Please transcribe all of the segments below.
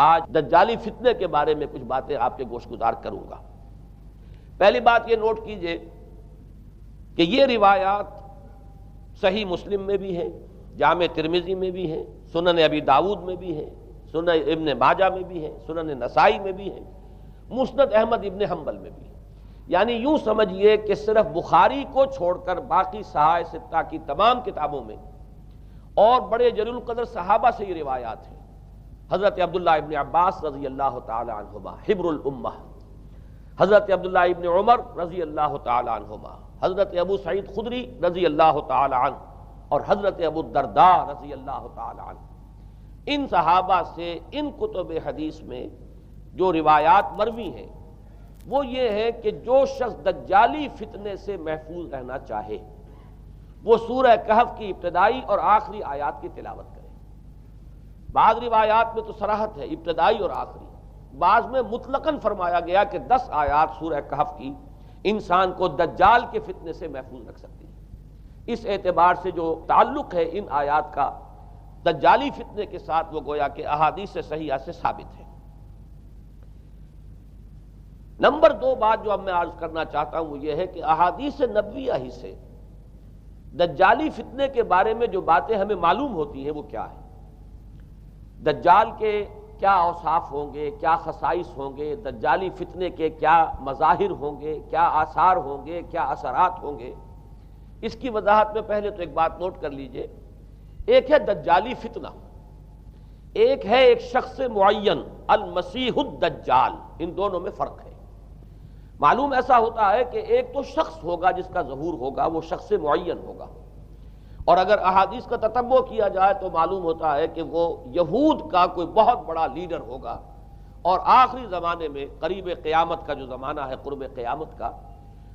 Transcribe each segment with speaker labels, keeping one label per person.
Speaker 1: آج دجالی فتنے کے بارے میں کچھ باتیں آپ کے گوش گزار کروں گا۔ پہلی بات یہ نوٹ کیجئے کہ یہ روایات صحیح مسلم میں بھی ہیں، جامع ترمذی میں بھی ہیں، سنن ابی داؤد میں بھی ہیں، سنن ابن ماجہ میں بھی ہیں، سنن نسائی میں بھی ہیں، مسند احمد ابن حنبل میں بھی ہیں۔ یعنی یوں سمجھیے کہ صرف بخاری کو چھوڑ کر باقی صحاح ستہ کی تمام کتابوں میں اور بڑے جلیل القدر صحابہ سے یہ روایات ہیں۔ حضرت عبداللہ ابن عباس رضی اللہ تعالی عنہما حبر الامہ، حضرت عبداللہ ابن عمر رضی اللہ تعالی عنہما، حضرت ابو سعید خدری رضی اللہ تعالی عنہ اور حضرت ابو الدرداء رضی اللہ تعالی عنہ، ان صحابہ سے ان کتب حدیث میں جو روایات مروی ہیں وہ یہ ہے کہ جو شخص دجالی فتنے سے محفوظ رہنا چاہے وہ سورہ کہف کی ابتدائی اور آخری آیات کی تلاوت کرے۔ بعض روایات میں تو صراحت ہے ابتدائی اور آخری، بعض میں مطلقاً فرمایا گیا کہ 10 آیات سورہ کہف کی انسان کو دجال کے فتنے سے محفوظ رکھ سکتی ہے۔ اس اعتبار سے جو تعلق ہے ان آیات کا دجالی فتنے کے ساتھ وہ گویا کہ احادیث صحیحہ سے ثابت ہے۔ نمبر 2 بات جو اب میں عرض کرنا چاہتا ہوں وہ یہ ہے کہ احادیث نبویہ ہی سے دجالی فتنے کے بارے میں جو باتیں ہمیں معلوم ہوتی ہیں وہ کیا ہے، دجال کے کیا اوصاف ہوں گے، کیا خصائص ہوں گے، دجالی فتنے کے کیا مظاہر ہوں گے، کیا آثار ہوں گے، کیا اثرات ہوں گے۔ اس کی وضاحت میں پہلے تو ایک بات نوٹ کر لیجئے، ایک ہے دجالی فتنہ، ایک ہے ایک شخص معین المسیح الدجال، ان دونوں میں فرق ہے۔ معلوم ایسا ہوتا ہے کہ ایک تو شخص ہوگا جس کا ظہور ہوگا، وہ شخص معین ہوگا، اور اگر احادیث کا تتبع کیا جائے تو معلوم ہوتا ہے کہ وہ یہود کا کوئی بہت بڑا لیڈر ہوگا، اور آخری زمانے میں قریب قیامت کا جو زمانہ ہے، قرب قیامت کا،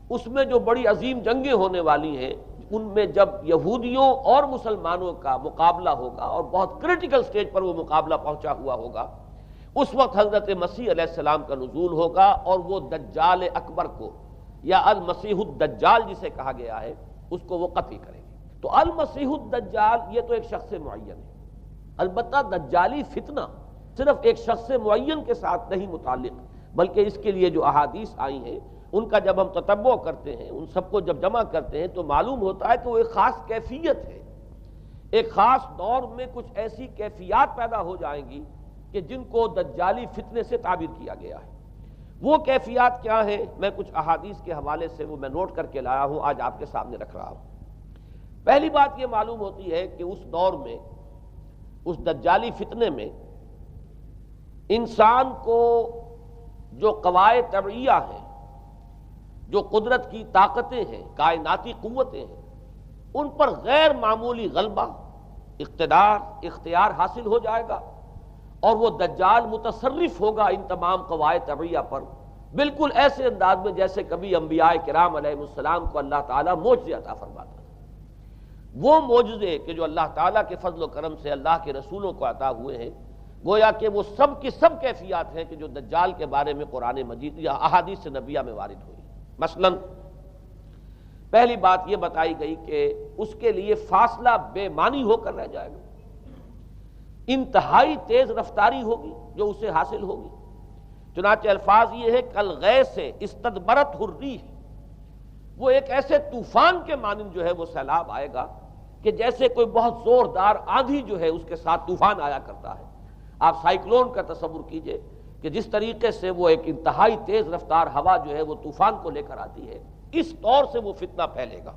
Speaker 1: اس میں جو بڑی عظیم جنگیں ہونے والی ہیں ان میں جب یہودیوں اور مسلمانوں کا مقابلہ ہوگا اور بہت کریٹیکل سٹیج پر وہ مقابلہ پہنچا ہوا ہوگا، اس وقت حضرت مسیح علیہ السلام کا نزول ہوگا اور وہ دجال اکبر کو یا المسیح الدجال جسے کہا گیا ہے اس کو وہ قتل کریں گے۔ تو المسیح الدجال یہ تو ایک شخص معین ہے، البتہ دجالی فتنہ صرف ایک شخص معین کے ساتھ نہیں متعلق، بلکہ اس کے لیے جو احادیث آئی ہیں ان کا جب ہم تتبع کرتے ہیں، ان سب کو جب جمع کرتے ہیں تو معلوم ہوتا ہے کہ وہ ایک خاص کیفیت ہے، ایک خاص دور میں کچھ ایسی کیفیات پیدا ہو جائیں گی کہ جن کو دجالی فتنے سے تعبیر کیا گیا ہے۔ وہ کیفیات کیا ہیں، میں کچھ احادیث کے حوالے سے وہ میں نوٹ کر کے لایا ہوں، آج آپ کے سامنے رکھ رہا ہوں۔ پہلی بات یہ معلوم ہوتی ہے کہ اس دور میں، اس دجالی فتنے میں، انسان کو جو قواعد طبعیہ ہیں، جو قدرت کی طاقتیں ہیں، کائناتی قوتیں ہیں، ان پر غیر معمولی غلبہ، اقتدار، اختیار حاصل ہو جائے گا، اور وہ دجال متصرف ہوگا ان تمام قواعد طبعیہ پر، بالکل ایسے انداز میں جیسے کبھی انبیاء کرام علیہ السلام کو اللہ تعالیٰ معجزے عطا فرماتا تھا۔ وہ معجزے کہ جو اللہ تعالیٰ کے فضل و کرم سے اللہ کے رسولوں کو عطا ہوئے ہیں، گویا کہ وہ سب کی سب کیفیات ہیں کہ جو دجال کے بارے میں قرآن مجید یا احادیث نبیہ میں وارد ہوئی۔ مثلا پہلی بات یہ بتائی گئی کہ اس کے لیے فاصلہ بے معنی ہو کر رہ جائے گا، انتہائی تیز رفتاری ہوگی جو اسے حاصل ہوگی۔ چنانچہ الفاظ یہ ہے کالغیث استدبرت الریح، وہ ایک ایسے طوفان کے مانند جو ہے وہ سیلاب آئے گا کہ جیسے کوئی بہت زوردار آندھی جو ہے اس کے ساتھ طوفان آیا کرتا ہے۔ آپ سائیکلون کا تصور کیجئے کہ جس طریقے سے وہ ایک انتہائی تیز رفتار ہوا جو ہے وہ طوفان کو لے کر آتی ہے، اس طور سے وہ فتنہ پھیلے گا۔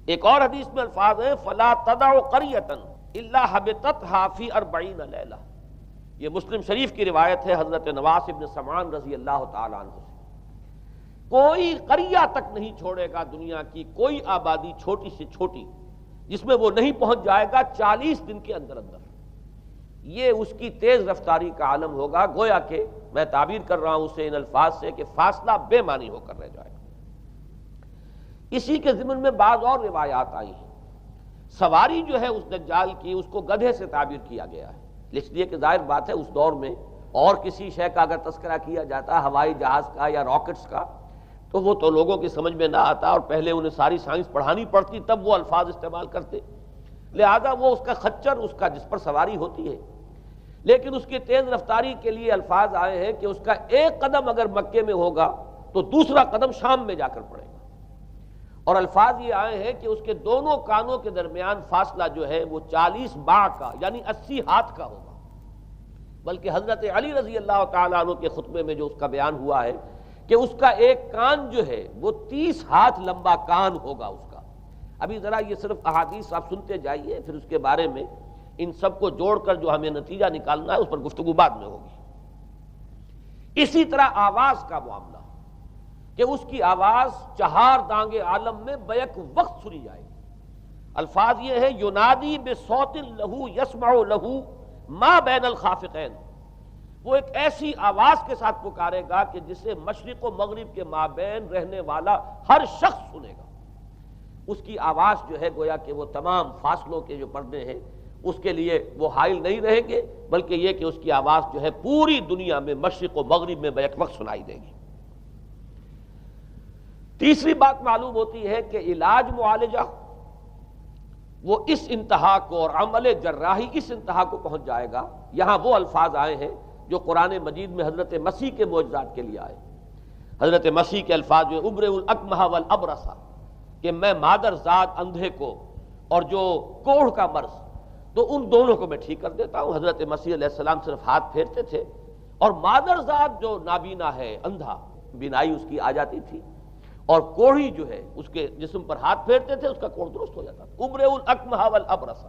Speaker 1: ایک اور حدیث میں الفاظ ہیں فلا تدع قریۃ الا حبطتها فی 40 لیلہ، یہ مسلم شریف کی روایت ہے حضرت نواس ابن سمعان رضی اللہ تعالی عنہ سے۔ کوئی قریہ تک نہیں چھوڑے گا دنیا کی کوئی آبادی چھوٹی سے چھوٹی جس میں وہ نہیں پہنچ جائے گا 40 دن کے اندر اندر۔ یہ اس کی تیز رفتاری کا عالم ہوگا، گویا کہ میں تعبیر کر رہا ہوں اسے ان الفاظ سے کہ فاصلہ بے معنی ہو کر رہ جائے گا۔ اسی کے ضمن میں بعض اور روایات آئی ہیں۔ سواری جو ہے اس دجال کی اس کو گدھے سے تعبیر کیا گیا ہے، اس لیے کہ ظاہر بات ہے اس دور میں اور کسی شے کا اگر تذکرہ کیا جاتا ہوائی جہاز کا یا راکٹس کا تو وہ تو لوگوں کی سمجھ میں نہ آتا، اور پہلے انہیں ساری سائنس پڑھانی پڑتی تب وہ الفاظ استعمال کرتے، لہذا وہ اس کا خچر، اس کا جس پر سواری ہوتی ہے۔ لیکن اس کی تیز رفتاری کے لیے الفاظ آئے ہیں کہ اس کا ایک قدم اگر مکے میں ہوگا تو دوسرا قدم شام میں جا کر پڑے گا، اور الفاظ یہ آئے ہیں کہ اس کے دونوں کانوں کے درمیان فاصلہ جو ہے وہ 40 باع کا یعنی 80 ہاتھ کا ہوگا، بلکہ حضرت علی رضی اللہ تعالیٰ عنہ کے خطبے میں جو اس کا بیان ہوا ہے کہ اس کا ایک کان جو ہے وہ 30 ہاتھ لمبا کان ہوگا اس کا۔ ابھی ذرا یہ صرف احادیث آپ سنتے جائیے، پھر اس کے بارے میں ان سب کو جوڑ کر جو ہمیں نتیجہ نکالنا ہے اس پر گفتگو بعد میں ہوگی۔ اسی طرح آواز کا معاملہ کہ اس کی آواز 4 دانگ عالم میں بیک وقت سنی جائے گی۔ الفاظ یہ ہے ینادی بصوت لہو یسمع لہو ما بین الخافقین، وہ ایک ایسی آواز کے ساتھ پکارے گا کہ جسے مشرق و مغرب کے مابین رہنے والا ہر شخص سنے گا۔ اس کی آواز جو ہے گویا کہ وہ تمام فاصلوں کے جو پردے ہیں اس کے لیے وہ حائل نہیں رہیں گے، بلکہ یہ کہ اس کی آواز جو ہے پوری دنیا میں مشرق و مغرب میں بیک وقت سنائی دے گی۔ تیسری بات معلوم ہوتی ہے کہ علاج معالجہ وہ اس انتہا کو اور عمل جراحی اس انتہا کو پہنچ جائے گا۔ یہاں وہ الفاظ آئے ہیں جو قرآن مجید میں حضرت مسیح کے معجزات کے لیے آئے۔ حضرت مسیح کے الفاظ جو ابرئ الاکمہ والابرص، کہ میں مادر ذات اندھے کو اور جو کوڑھ کا مرض تو ان دونوں کو میں ٹھیک کر دیتا ہوں۔ حضرت مسیح علیہ السلام صرف ہاتھ پھیرتے تھے اور مادر ذات جو نابینا ہے، اندھا، بینائی اس کی آ جاتی تھی، اور کوڑھی جو ہے اس کے جسم پر ہاتھ پھیرتے تھے، اس کا کوڑھ درست ہو جاتا تھا۔ ابرئ الاکمہ والابرص،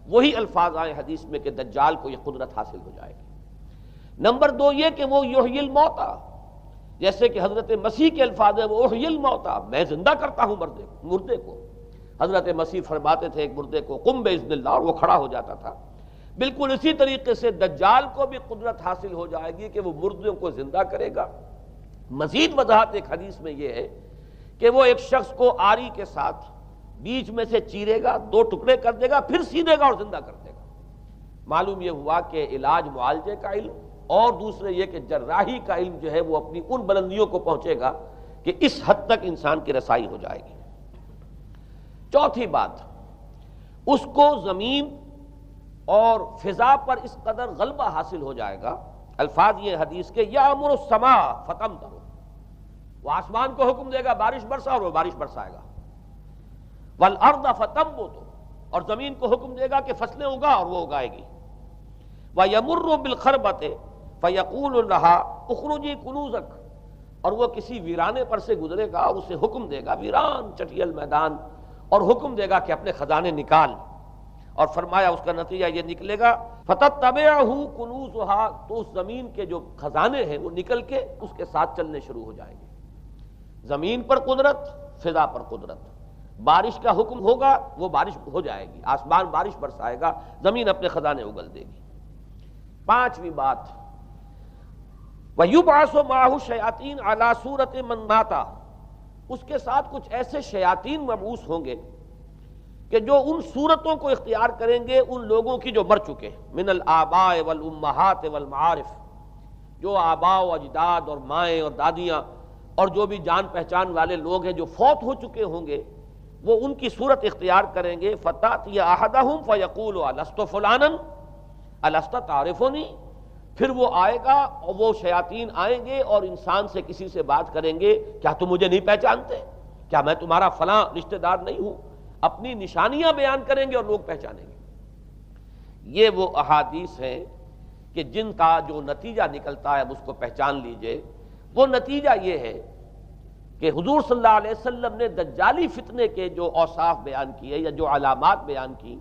Speaker 1: وہی الفاظ آئے حدیث میں کہ دجال کو یہ قدرت حاصل ہو جائے گی۔ نمبر 2 یہ کہ وہ یحیی الموتیٰ، جیسے کہ حضرت مسیح کے الفاظ ہیں وہ احیی الموتیٰ، میں زندہ کرتا ہوں مردے کو۔ حضرت مسیح فرماتے تھے ایک مردے کو قم باذن اللہ، اور وہ کھڑا ہو جاتا تھا۔ بالکل اسی طریقے سے دجال کو بھی قدرت حاصل ہو جائے گی کہ وہ مردوں کو زندہ کرے گا۔ مزید وضاحت ایک حدیث میں یہ ہے کہ وہ ایک شخص کو آری کے ساتھ بیچ میں سے چیرے گا، 2 ٹکڑے کر دے گا، پھر سیدھے گا اور زندہ کر دے گا۔ معلوم یہ ہوا کہ علاج معالجے کا علم اور دوسرے یہ کہ جراحی کا علم جو ہے وہ اپنی ان بلندیوں کو پہنچے گا کہ اس حد تک انسان کی رسائی ہو جائے گی۔ چوتھی بات، اس کو زمین اور فضا پر اس قدر غلبہ حاصل ہو جائے گا۔ الفاظ یہ حدیث کے یامر السماء فتمطر، وہ آسمان کو حکم دے گا بارش برسا اور وہ بارش برسائے گا۔ والارض فتنبت، اور زمین کو حکم دے گا کہ فصلیں اگا اور وہ اگائے گی۔ وَيَمُرُّ بِالْخَرْبَةِ فَيَقُولُ لَهَا اُخْرُجِي كُنُوزَكَ، اور وہ کسی ویرانے پر سے گزرے گا اور اسے حکم دے گا، ویران چٹیل میدان، اور حکم دے گا کہ اپنے خزانے نکال، اور فرمایا اس کا نتیجہ یہ نکلے گا فَتَتَّبِعُهُ كُنُوزُهَا، تو اس زمین کے جو خزانے ہیں وہ نکل کے اس کے ساتھ چلنے شروع ہو جائیں گے۔ زمین پر قدرت، فضا پر قدرت، بارش کا حکم ہوگا وہ بارش ہو جائے گی، آسمان بارش برسائے گا، زمین اپنے خزانے اگل دے گی۔ 5ویں بات، وَيُبْعَثُ مَعَهُ الشَّيَاطِينُ عَلَى صُورَةِ مَن مَاتَ، اس کے ساتھ کچھ ایسے شیاطین مبعوث ہوں گے کہ جو ان صورتوں کو اختیار کریں گے ان لوگوں کی جو مر چکے، من الآباء والأمہات والمعارف، جو آباء و اجداد اور مائیں اور دادیاں اور جو بھی جان پہچان والے لوگ ہیں جو فوت ہو چکے ہوں گے، وہ ان کی صورت اختیار کریں گے۔ فَتَأْتِيَ أَحَدَهُمْ فَيَقُولُ أَلَسْتُ فُلَانًا أَلَسْتَ تَعْرِفُنِي، پھر وہ آئے گا اور وہ شیاطین آئیں گے اور انسان سے کسی سے بات کریں گے، کیا تم مجھے نہیں پہچانتے؟ کیا میں تمہارا فلاں رشتہ دار نہیں ہوں؟ اپنی نشانیاں بیان کریں گے اور لوگ پہچانیں گے۔ یہ وہ احادیث ہیں کہ جن کا جو نتیجہ نکلتا ہے اس کو پہچان لیجئے۔ وہ نتیجہ یہ ہے کہ حضور صلی اللہ علیہ وسلم نے دجالی فتنے کے جو اوصاف بیان کیے یا جو علامات بیان کی،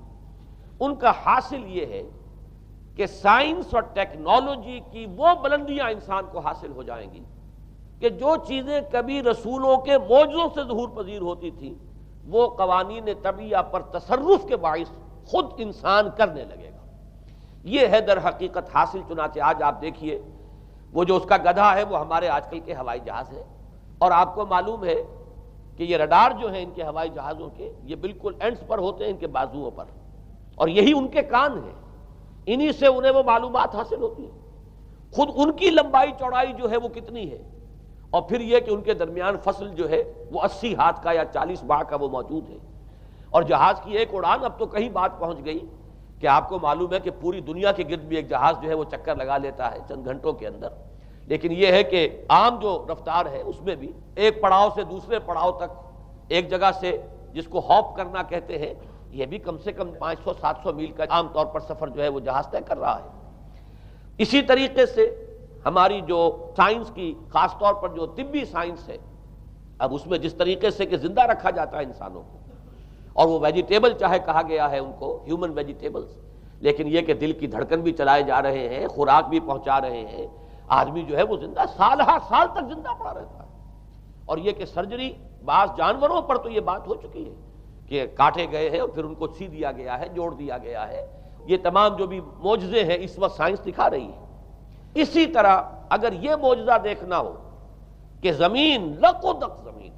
Speaker 1: ان کا حاصل یہ ہے کہ سائنس اور ٹیکنالوجی کی وہ بلندیاں انسان کو حاصل ہو جائیں گی کہ جو چیزیں کبھی رسولوں کے معجزوں سے ظہور پذیر ہوتی تھیں وہ قوانین طبیعہ پر تصرف کے باعث خود انسان کرنے لگے گا۔ یہ ہے در حقیقت حاصل۔ چنانچہ آج آپ دیکھیے وہ جو اس کا گدھا ہے وہ ہمارے آج کل کے ہوائی جہاز ہے، اور آپ کو معلوم ہے کہ یہ رڈار جو ہیں ان کے ہوائی جہازوں کے، یہ بالکل اینڈز پر ہوتے ہیں ان کے بازوؤں پر، اور یہی ان کے کان ہیں، انہی سے انہیں وہ معلومات حاصل ہوتی ہیں۔ خود ان کی لمبائی چوڑائی جو ہے وہ کتنی ہے، اور پھر یہ کہ ان کے درمیان فصل جو ہے وہ 80 ہاتھ کا یا 40 باع کا وہ موجود ہے، اور جہاز کی ایک اڑان اب تو کہیں بات پہنچ گئی کہ آپ کو معلوم ہے کہ پوری دنیا کے گرد بھی ایک جہاز جو ہے وہ چکر لگا لیتا ہے چند گھنٹوں کے اندر، لیکن یہ ہے کہ عام جو رفتار ہے اس میں بھی ایک پڑاؤ سے دوسرے پڑاؤ تک، ایک جگہ سے جس کو ہاپ کرنا کہتے ہیں، یہ بھی کم سے کم 500-700 میل کا عام طور پر سفر جو ہے وہ جہاز طے کر رہا ہے۔ اسی طریقے سے ہماری جو سائنس کی، خاص طور پر جو طبی سائنس ہے، اب اس میں جس طریقے سے کہ زندہ رکھا جاتا ہے انسانوں کو، اور وہ ویجیٹیبل چاہے کہا گیا ہے ان کو ہیومن ویجیٹیبلز، لیکن یہ کہ دل کی دھڑکن بھی چلائے جا رہے ہیں، خوراک بھی پہنچا رہے ہیں، آدمی جو ہے وہ زندہ سال ہر سال تک زندہ پڑا رہتا ہے۔ اور یہ کہ سرجری بعض جانوروں پر تو یہ بات ہو چکی ہے کہ کاٹے گئے ہیں اور پھر ان کو سی دیا گیا ہے، جوڑ دیا گیا ہے۔ یہ تمام جو بھی معجزے ہیں اس وقت سائنس دکھا رہی ہے۔ اسی طرح اگر یہ معجزہ دیکھنا ہو کہ زمین لق و دق زمین،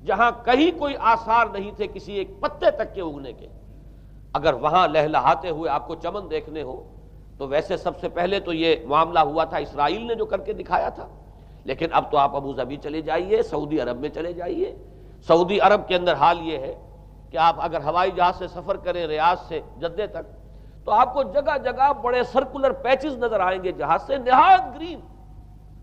Speaker 1: جہاں کہیں کوئی آثار نہیں تھے کسی ایک پتے تک کے اگنے کے، اگر وہاں لہلہاتے ہوئے آپ کو چمن دیکھنے ہو تو ویسے سب سے پہلے تو یہ معاملہ ہوا تھا اسرائیل نے جو کر کے دکھایا تھا، لیکن اب تو آپ ابو ظبی چلے جائیے، سعودی عرب میں چلے جائیے۔ سعودی عرب کے اندر حال یہ ہے کہ آپ اگر ہوائی جہاز سے سفر کریں ریاض سے جدہ تک تو آپ کو جگہ جگہ بڑے سرکولر پیچز نظر آئیں گے جہاز سے، نہایت گرین،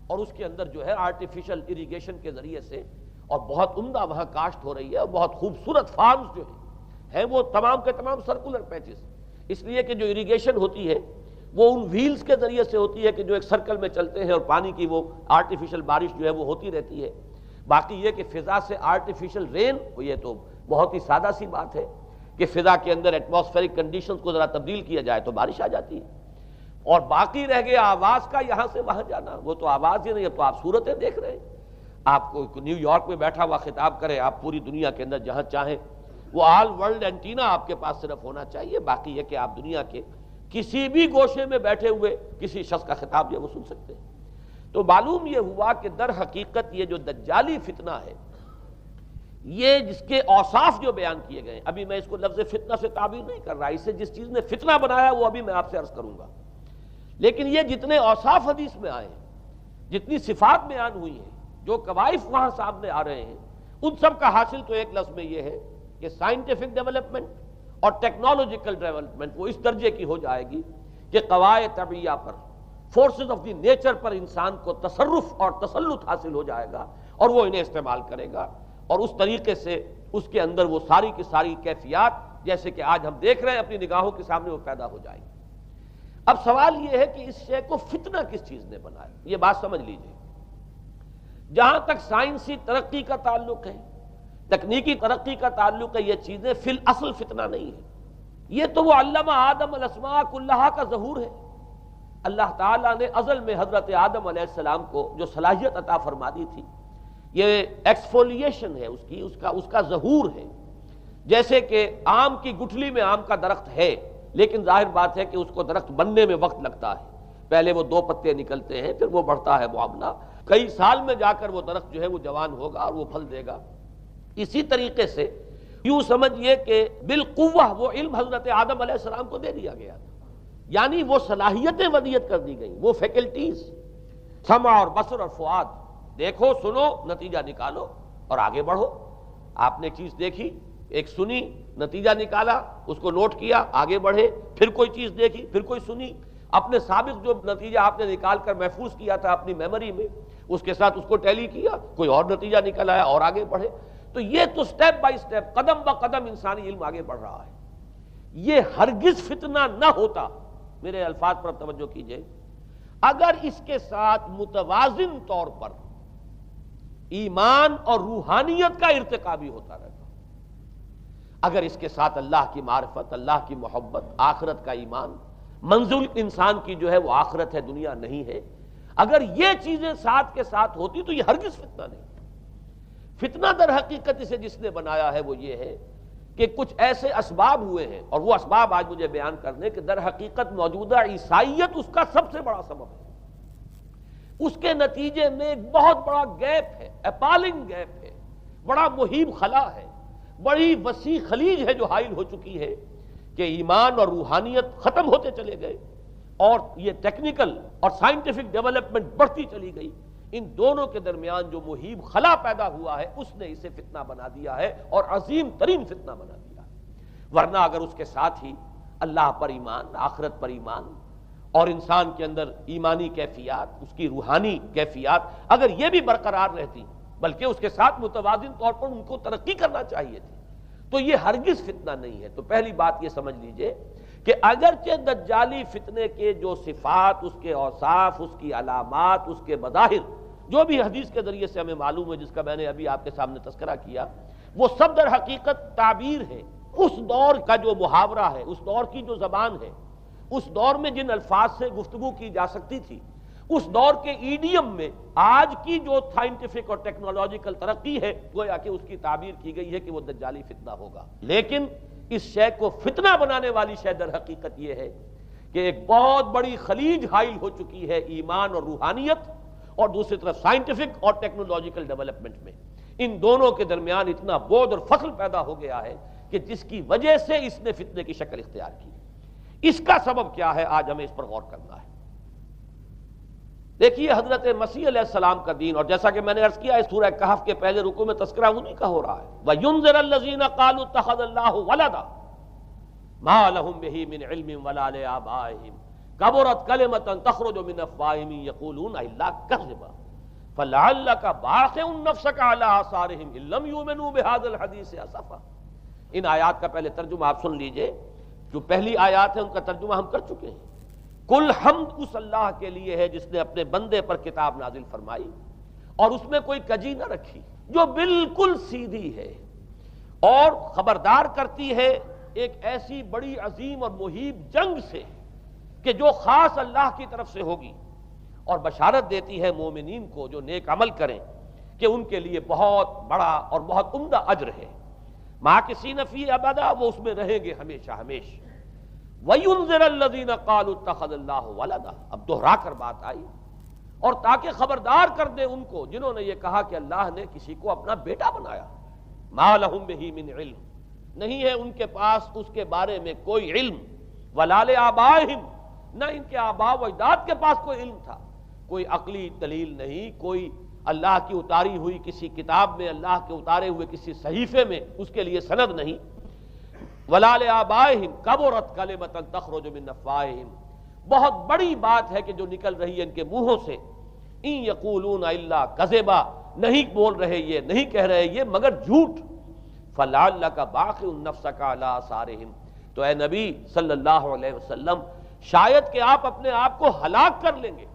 Speaker 1: اور اس کے اندر جو ہے آرٹیفیشل اریگیشن کے ذریعے سے اور بہت عمدہ وہاں کاشت ہو رہی ہے، اور بہت خوبصورت فارمز جو ہیں وہ تمام کے تمام سرکولر پیچز، اس لیے کہ جو اریگیشن ہوتی ہے وہ ان ویلز کے ذریعے سے ہوتی ہے کہ جو ایک سرکل میں چلتے ہیں اور پانی کی وہ آرٹیفیشل بارش جو ہے وہ ہوتی رہتی ہے۔ باقی یہ کہ فضا سے آرٹیفیشل رین، یہ تو بہت ہی سادہ سی بات ہے کہ فضا کے اندر ایٹماسفیرک کنڈیشنز کو ذرا تبدیل کیا جائے تو بارش آ جاتی ہے۔ اور باقی رہ گیا آواز کا یہاں سے وہاں جانا، وہ تو آواز ہی نہیں، اب تو آپ صورتیں دیکھ رہے ہیں۔ آپ کو نیو یارک میں بیٹھا ہوا خطاب کرے، آپ پوری دنیا کے اندر جہاں چاہیں، وہ آل ورلڈ اینٹینا آپ کے پاس صرف ہونا چاہیے، باقی یہ کہ آپ دنیا کے کسی بھی گوشے میں بیٹھے ہوئے کسی شخص کا خطاب یہ وہ سن سکتے ہیں۔ تو معلوم یہ ہوا کہ در حقیقت یہ جو دجالی فتنہ ہے، یہ جس کے اوصاف جو بیان کیے گئے، ابھی میں اس کو لفظ فتنہ سے تعبیر نہیں کر رہا، اسے جس چیز نے فتنہ بنایا وہ ابھی میں آپ سے عرض کروں گا، لیکن یہ جتنے اوصاف حدیث میں آئے ہیں، جتنی صفات بیان ہوئی ہیں، جو کوائف وہاں سامنے آ رہے ہیں، ان سب کا حاصل تو ایک لفظ میں یہ ہے کہ سائنٹیفک ڈیولپمنٹ اور ٹیکنالوجیکل ڈیولپمنٹ وہ اس درجے کی ہو جائے گی کہ قواعد طبیعہ پر، فورسز آف دی نیچر پر انسان کو تصرف اور تسلط حاصل ہو جائے گا، اور وہ انہیں استعمال کرے گا، اور اس طریقے سے اس کے اندر وہ ساری کی ساری کیفیات جیسے کہ آج ہم دیکھ رہے ہیں اپنی نگاہوں کے سامنے وہ پیدا ہو جائے گی۔ اب سوال یہ ہے کہ اس شے کو فتنہ کس چیز نے بنایا، یہ بات سمجھ لیجئے۔ جہاں تک سائنسی ترقی کا تعلق ہے، تکنیکی ترقی کا تعلق ہے، یہ چیزیں فی الاصل فتنہ نہیں ہے، یہ تو وہ علمہ آدم الاسماء کلہا کا ظہور ہے۔ اللہ تعالیٰ نے ازل میں حضرت آدم علیہ السلام کو جو صلاحیت عطا فرما دی تھی، یہ ایکسفولیشن ہے اس کا ظہور ہے۔ جیسے کہ آم کی گٹھلی میں آم کا درخت ہے، لیکن ظاہر بات ہے کہ اس کو درخت بننے میں وقت لگتا ہے، پہلے وہ 2 پتے نکلتے ہیں، پھر وہ بڑھتا ہے معاملہ، کئی سال میں جا کر وہ درخت جو ہے وہ جوان ہوگا اور وہ پھل دے گا۔ اسی طریقے سے یوں سمجھئے کہ بالقوہ وہ علم حضرت آدم علیہ السلام کو دے دیا گیا تھا، یعنی وہ صلاحیتیں ودیت کر دی گئیں، وہ فیکلٹیز، سمع اور بصر اور فؤاد، دیکھو سنو نتیجہ نکالو اور آگے بڑھو۔ آپ نے چیز دیکھی، ایک سنی، نتیجہ نکالا، اس کو نوٹ کیا، آگے بڑھے، پھر کوئی چیز دیکھی، پھر کوئی سنی، اپنے سابق جو نتیجہ آپ نے نکال کر محفوظ کیا تھا اپنی میموری میں، اس کے ساتھ اس کو ٹیلی کیا، کوئی اور نتیجہ نکل آیا اور آگے بڑھے۔ تو یہ تو سٹیپ بائی سٹیپ، قدم با قدم انسانی علم آگے بڑھ رہا ہے۔ یہ ہرگز فتنہ نہ ہوتا، میرے الفاظ پر توجہ کیجئے، اگر اس کے ساتھ متوازن طور پر ایمان اور روحانیت کا ارتقا بھی ہوتا رہتا، اگر اس کے ساتھ اللہ کی معرفت، اللہ کی محبت، آخرت کا ایمان، منزل انسان کی جو ہے وہ آخرت ہے، دنیا نہیں ہے، اگر یہ چیزیں ساتھ کے ساتھ ہوتی تو یہ ہرگز فتنہ نہیں۔ فتنہ در حقیقت اسے جس نے بنایا ہے وہ یہ ہے کہ کچھ ایسے اسباب ہوئے ہیں، اور وہ اسباب آج مجھے بیان کرنے کہ در حقیقت موجودہ عیسائیت اس کا سب سے بڑا سبب ہے۔ اس کے نتیجے میں ایک بہت بڑا گیپ ہے، اپالنگ گیپ ہے، بڑا مہیب خلا ہے، بڑی وسیع خلیج ہے جو حائل ہو چکی ہے کہ ایمان اور روحانیت ختم ہوتے چلے گئے، اور یہ ٹیکنیکل اور سائنٹیفک ڈیولپمنٹ بڑھتی چلی گئی۔ ان دونوں کے درمیان جو مہیب خلا پیدا ہوا ہے اس نے اسے فتنہ بنا دیا ہے، اور عظیم ترین فتنہ بنا دیا ہے۔ ورنہ اگر اس کے ساتھ ہی اللہ پر ایمان، آخرت پر ایمان، اور انسان کے اندر ایمانی کیفیات، اس کی روحانی کیفیات اگر یہ بھی برقرار رہتی، بلکہ اس کے ساتھ متوازن طور پر ان کو ترقی کرنا چاہیے تھی، تو یہ ہرگز فتنہ نہیں ہے۔ تو پہلی بات یہ سمجھ لیجئے کہ اگرچہ دجالی فتنے کے جو صفات، اس کے اوصاف، اس کی علامات، اس کے مظاہر جو بھی حدیث کے ذریعے سے ہمیں معلوم ہے، جس کا میں نے ابھی آپ کے سامنے تذکرہ کیا، وہ سب در حقیقت تعبیر ہے اس دور کا جو محاورہ ہے، اس دور کی جو زبان ہے، اس دور میں جن الفاظ سے گفتگو کی جا سکتی تھی، اس دور کے ایڈیم میں آج کی جو سائنٹیفک اور ٹیکنالوجیکل ترقی ہے، گویا کہ اس کی تعبیر کی گئی ہے کہ وہ دجالی فتنہ ہوگا۔ لیکن اس شے کو فتنہ بنانے والی شے در حقیقت یہ ہے کہ ایک بہت بڑی خلیج حائل ہو چکی ہے ایمان اور روحانیت، اور دوسری طرف سائنٹیفک اور ٹیکنالوجیکل ڈیولپمنٹ میں ان دونوں کے درمیان اتنا بعد اور فصل پیدا ہو گیا ہے کہ جس کی وجہ سے اس نے فتنے کی شکل اختیار کی۔ اس کا سبب کیا ہے، آج ہمیں اس پر غور کرنا ہے۔ دیکھیے حضرت مسیح علیہ السلام کا دین، اور جیسا کہ میں نے عرض کیا ہے سورہ کہف کے پہلے رکوع میں تذکرہ انہی کا ہو رہا ہے، وَيُنذِرَ الَّذِينَ قَالُوا اتَّخَذَ اللَّهُ وَلَدًا مَا لَهُم بِهِ مِنْ عِلْمٍ وَلَا لِآبَائِهِمْ كَبُرَتْ كَلِمَةً تَخْرُجُ مِنْ أَفْوَاهِهِمْ يَقُولُونَ إِلَّا كَذِبًا فَلَعَلَّكَ بَاخِعٌ نَفْسَكَ عَلَىٰ آثَارِهِمْ إِن لَّمْ يُؤْمِنُوا بِهَٰذَا الْحَدِيثِ أَسَفًا۔ ان آیات کا پہلے ترجمہ آپ سن لیجئے، جو پہلی آیات ہے ان کا ترجمہ ہم کر چکے ہیں۔ کل حمد اس اللہ کے لیے ہے جس نے اپنے بندے پر کتاب نازل فرمائی اور اس میں کوئی کجی نہ رکھی، جو بالکل سیدھی ہے اور خبردار کرتی ہے ایک ایسی بڑی عظیم اور مہیب جنگ سے کہ جو خاص اللہ کی طرف سے ہوگی، اور بشارت دیتی ہے مومنین کو جو نیک عمل کریں کہ ان کے لیے بہت بڑا اور بہت عمدہ اجر ہے۔ ماکثین فیہ ابدا، وہ اس میں رہیں گے ہمیشہ ہمیشہ۔ وَيُنذِرَ الَّذِينَ قَالُوا اتَّخَذَ اللَّهُ وَلَدًا، اب دوہرا کر بات آئی، اور تاکہ خبردار کر دے ان کو جنہوں نے یہ کہا کہ اللہ نے کسی کو اپنا بیٹا بنایا۔ مَا لَهُم بِهِ مِنْ عِلْمٍ، نہیں ہے ان کے پاس اس کے بارے میں کوئی علم، وَلَا لِآبَائِهِمْ، نہ ان کے آباء و اجداد کے پاس کوئی علم تھا، کوئی عقلی دلیل نہیں، کوئی اللہ کی اتاری ہوئی کسی کتاب میں، اللہ کے اتارے ہوئے کسی صحیفے میں اس کے لیے سند نہیں۔ وَلَا لِآبَائِهِمْ كَبُرَتْ كَلِمَةً تَخْرُجُ مِنْ أَفْوَاهِهِمْ، بہت بڑی بات ہے کہ جو نکل رہی ہے ان کے منہوں سے، إِن يَقُولُونَ إِلَّا كَذِبًا، نہیں بول رہے یہ، نہیں کہہ رہے یہ مگر جھوٹ۔ فَلَعَلَّكَ بَاخِعٌ نَفْسَكَ عَلَىٰ آثَارِهِمْ، تو اے نبی صلی اللہ علیہ وسلم شاید کہ آپ اپنے آپ کو ہلاک کر لیں گے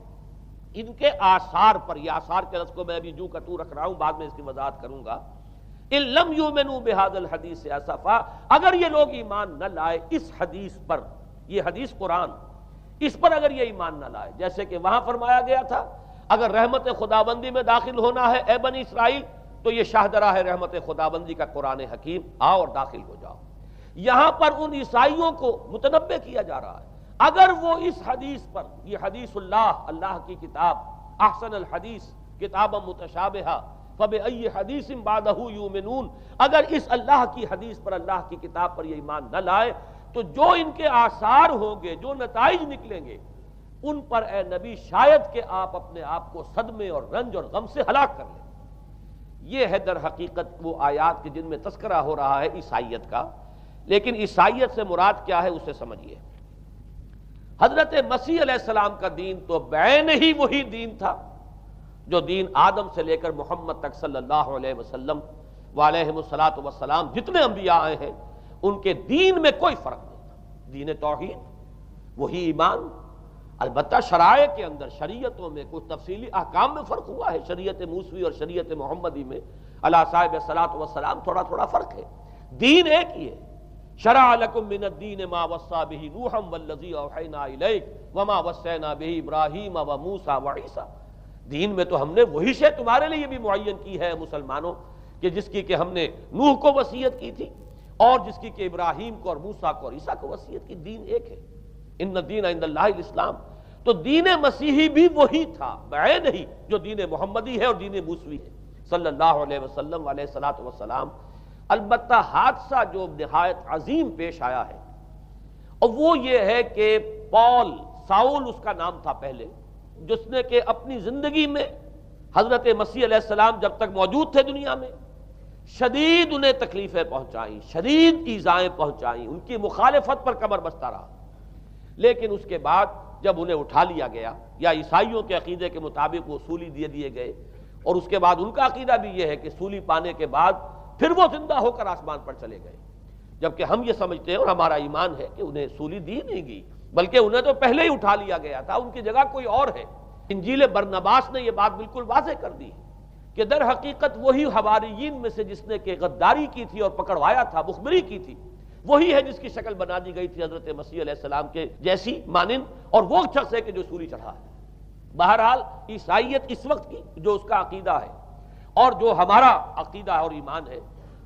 Speaker 1: ان کے آثار پر۔ یہ آثار کے لفظ کو میں ابھی جو کا تو رکھ رہا ہوں، بعد میں اس کی وضاحت کروں گا۔ إِن لَّمْ يُؤْمِنُوا بِهَٰذَا الْحَدِيثِ أَسَفًا، اگر یہ لوگ ایمان نہ لائے اس حدیث پر، یہ حدیث قرآن، اس پر اگر یہ ایمان نہ لائے، جیسے کہ وہاں فرمایا گیا تھا اگر رحمت خداوندی میں داخل ہونا ہے اے بنی اسرائیل تو یہ شاہدرہ ہے رحمت خداوندی کا قرآن حکیم، آؤ اور داخل ہو جاؤ۔ یہاں پر ان عیسائیوں کو متنبہ کیا جا رہا ہے اگر وہ اس حدیث پر، یہ حدیث اللہ، اللہ کی کتاب، احسن الحدیث کتابا متشابہہ فَبِأَيِّ حَدِيثٍ بَعْدَهُ يُؤْمِنُونَ، اگر اس اللہ کی حدیث پر، اللہ کی کتاب پر یہ ایمان نہ لائے تو جو ان کے آثار ہوں گے، جو نتائج نکلیں گے، ان پر اے نبی شاید کہ آپ اپنے آپ کو صدمے اور رنج اور غم سے ہلاک کر لیں۔ یہ ہے در حقیقت وہ آیات کہ جن میں تذکرہ ہو رہا ہے عیسائیت کا، لیکن عیسائیت سے مراد کیا ہے اسے سمجھیے۔ حضرت مسیح علیہ السلام کا دین تو بعین ہی وہی دین تھا جو دین آدم سے لے کر محمد تک صلی اللہ علیہ وسلم وعلیہم الصلاۃ والسلام جتنے انبیاء آئے ہیں ان کے دین میں کوئی فرق نہیں تھا۔ دین توحید، وہی ایمان، البتہ شرائع کے اندر، شریعتوں میں کچھ تفصیلی احکام میں فرق ہوا ہے، شریعت موسوی اور شریعت محمدی میں علی صاحب الصلاۃ والسلام تھوڑا تھوڑا فرق ہے، دین ایک ہی ہے۔ شرع لکم من الدین ما وصی بہ نوحا والذی اوحینا الیک وما وصینا بہ ابراہیم وموسیٰ وعیسیٰ، دین میں تو ہم نے وہی شے تمہارے لیے بھی معین کی ہے مسلمانوں، کہ جس کی کہ ہم نے نوح کو وصیت کی تھی اور جس کی کہ ابراہیم کو اور موسیٰ کو اور عیسیٰ کو وصیت کی، دین ایک ہے۔ ان الدین عند اللہ الاسلام، تو دین مسیحی بھی وہی تھا بعین ہی جو دین محمدی ہے اور دین موسوی ہے صلی اللہ علیہ وسلم علیہ الصلاۃ والسلام۔ البتہ حادثہ جو نہایت عظیم پیش آیا ہے اور وہ یہ ہے کہ پال، ساؤل اس کا نام تھا پہلے، جس نے کہ اپنی زندگی میں حضرت مسیح علیہ السلام جب تک موجود تھے دنیا میں شدید انہیں تکلیفیں پہنچائیں، شدید ایذائیں پہنچائیں، ان کی مخالفت پر کمر بستہ رہا، لیکن اس کے بعد جب انہیں اٹھا لیا گیا، یا عیسائیوں کے عقیدے کے مطابق وہ سولی دے دیے گئے، اور اس کے بعد ان کا عقیدہ بھی یہ ہے کہ سولی پانے کے بعد پھر وہ زندہ ہو کر آسمان پر چلے گئے، جبکہ ہم یہ سمجھتے ہیں اور ہمارا ایمان ہے کہ انہیں سولی دی نہیں گئی، بلکہ انہیں تو پہلے ہی اٹھا لیا گیا تھا، ان کی جگہ کوئی اور ہے۔ انجیل برنباس نے یہ بات بالکل واضح کر دی کہ در حقیقت وہی حواریین میں سے جس نے کہ غداری کی تھی اور پکڑوایا تھا، مخبری کی تھی، وہی ہے جس کی شکل بنا دی گئی تھی حضرت مسیح علیہ السلام کے جیسی مانند، اور وہ شخص ہے کہ جو سولی چڑھا ہے۔ بہرحال عیسائیت اس وقت کی جو اس کا عقیدہ ہے اور جو ہمارا عقیدہ اور ایمان ہے،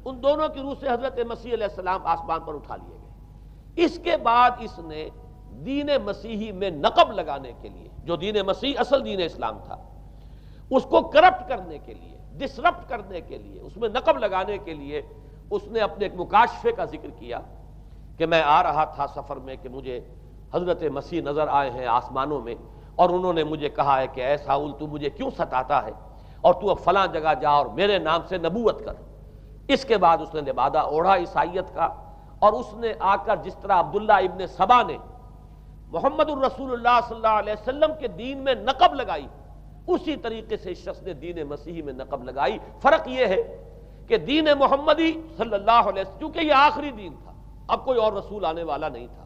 Speaker 1: ان دونوں کی روح سے حضرت مسیح علیہ السلام آسمان پر اٹھا لیے گئے۔ اس کے بعد اس نے دین مسیحی میں نقب لگانے کے لیے، جو دین مسیح اصل دین اسلام تھا، اس کو کرپٹ کرنے کے لیے، ڈسرپٹ کرنے کے لیے، اس میں نقب لگانے کے لیے اس نے اپنے ایک مکاشفے کا ذکر کیا کہ میں آ رہا تھا سفر میں کہ مجھے حضرت مسیح نظر آئے ہیں آسمانوں میں، اور انہوں نے مجھے کہا ہے کہ اے ساؤل تو مجھے کیوں ستاتا ہے، اور تو اب فلاں جگہ جا اور میرے نام سے نبوت کر۔ اس کے بعد اس نے لبادہ اوڑھا عیسائیت کا، اور اس نے آ کر جس طرح عبداللہ ابن سبا نے محمد الرسول اللہ صلی اللہ علیہ وسلم کے دین میں نقب لگائی، اسی طریقے سے اس شخص نے دین مسیحی میں نقب لگائی۔ فرق یہ ہے کہ دین محمدی صلی اللہ علیہ وسلم، چونکہ یہ آخری دین تھا، اب کوئی اور رسول آنے والا نہیں تھا،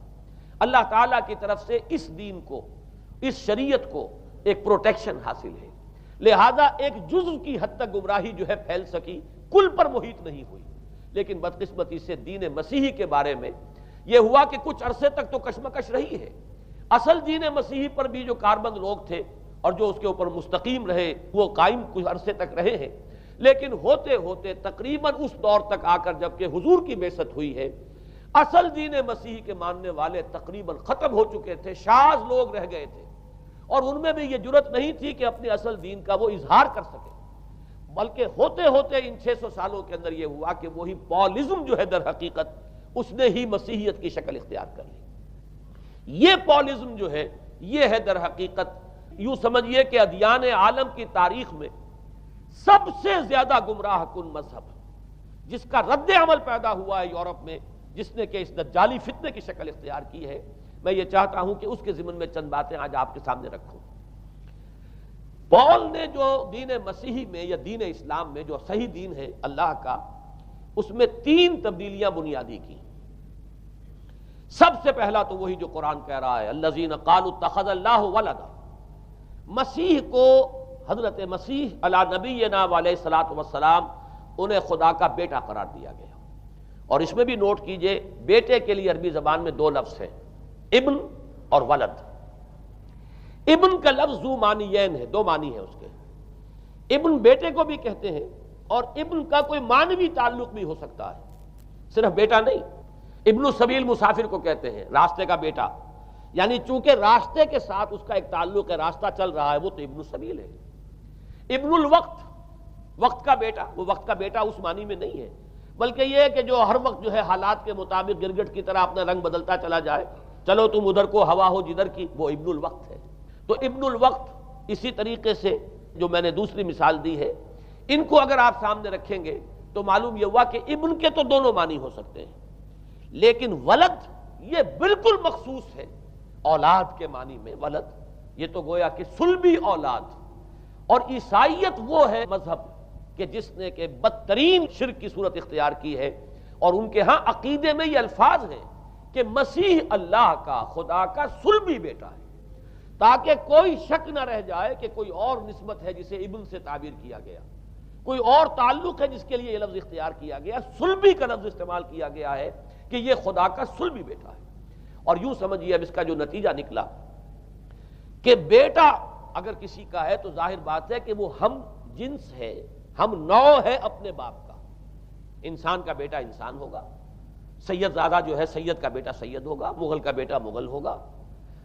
Speaker 1: اللہ تعالیٰ کی طرف سے اس دین کو، اس شریعت کو ایک پروٹیکشن حاصل ہے، لہذا ایک جزو کی حد تک گمراہی جو ہے پھیل سکی، کل پر محیط نہیں ہوئی۔ لیکن بدقسمتی سے دین مسیحی کے بارے میں یہ ہوا کہ کچھ عرصے تک تو کشمکش رہی ہے، اصل دین مسیحی پر بھی جو کاربند لوگ تھے اور جو اس کے اوپر مستقیم رہے وہ قائم کچھ عرصے تک رہے ہیں، لیکن ہوتے ہوتے تقریباً اس دور تک آ کر جب کہ حضور کی بعثت ہوئی ہے، اصل دین مسیحی کے ماننے والے تقریباً ختم ہو چکے تھے، شاذ لوگ رہ گئے تھے، اور ان میں بھی یہ جرت نہیں تھی کہ اپنے اصل دین کا وہ اظہار کر سکے، بلکہ ہوتے ہوتے ان 600 سالوں کے اندر یہ ہوا کہ وہی پالزم جو ہے در حقیقت اس نے ہی مسیحیت کی شکل اختیار کر لی۔ یہ پالزم جو ہے یہ ہے در حقیقت، یوں سمجھیے کہ ادیان عالم کی تاریخ میں سب سے زیادہ گمراہ کن مذہب، جس کا رد عمل پیدا ہوا ہے یورپ میں، جس نے کہ اس دجالی فتنے کی شکل اختیار کی ہے۔ میں یہ چاہتا ہوں کہ اس کے ضمن میں چند باتیں آج آپ کے سامنے رکھوں۔ پال نے جو دین مسیحی میں یا دین اسلام میں جو صحیح دین ہے اللہ کا، اس میں 3 تبدیلیاں بنیادی کی۔ سب سے پہلا تو وہی جو قرآن کہہ رہا ہے الذین قالوا اتخذ اللہ ولدا، مسیح کو، حضرت مسیح علی نبینا علیہ الصلوۃ والسلام، انہیں خدا کا بیٹا قرار دیا گیا۔ اور اس میں بھی نوٹ کیجئے، بیٹے کے لیے عربی زبان میں 2 لفظ ہیں، ابن اور ولد۔ ابن کا لفظ ذو معنیین ہے، 2 معنی ہے اس کے، ابن بیٹے کو بھی کہتے ہیں، اور ابن کا کوئی معنوی تعلق بھی ہو سکتا ہے، صرف بیٹا نہیں۔ ابن السبیل مسافر کو کہتے ہیں، راستے کا بیٹا، یعنی چونکہ راستے کے ساتھ اس کا ایک تعلق ہے، راستہ چل رہا ہے، وہ تو ابن السبیل ہے۔ ابن الوقت، وقت کا بیٹا، وہ وقت کا بیٹا اس معنی میں نہیں ہے، بلکہ یہ ہے کہ جو ہر وقت جو ہے حالات کے مطابق گرگٹ کی طرح اپنا رنگ بدلتا چلا جائے، چلو تم ادھر کو ہوا ہو جدھر کی، وہ ابن الوقت ہے۔ تو ابن الوقت اسی طریقے سے جو میں نے دوسری مثال دی ہے، ان کو اگر آپ سامنے رکھیں گے تو معلوم یہ ہوا کہ ابن کے تو دونوں معنی ہو سکتے ہیں، لیکن ولد یہ بالکل مخصوص ہے، اولاد کے معنی میں ولد، یہ تو گویا کہ صلبی اولاد۔ اور عیسائیت وہ ہے مذہب کہ جس نے کہ بدترین شرک کی صورت اختیار کی ہے، اور ان کے ہاں عقیدے میں یہ الفاظ ہیں کہ مسیح اللہ کا، خدا کا صلبی بیٹا ہے، تاکہ کوئی شک نہ رہ جائے کہ کوئی اور نسبت ہے جسے ابن سے تعبیر کیا گیا، کوئی اور تعلق ہے جس کے لیے یہ لفظ اختیار کیا گیا، صلبی کا لفظ استعمال کیا گیا ہے کہ یہ خدا کا صلبی بیٹا ہے۔ اور یوں سمجھیے اب اس کا جو نتیجہ نکلا کہ بیٹا اگر کسی کا ہے تو ظاہر بات ہے کہ وہ ہم جنس ہے، ہم نوع ہے اپنے باپ کا۔ انسان کا بیٹا انسان ہوگا، سید زادہ جو ہے سید کا بیٹا سید ہوگا، مغل کا بیٹا مغل ہوگا،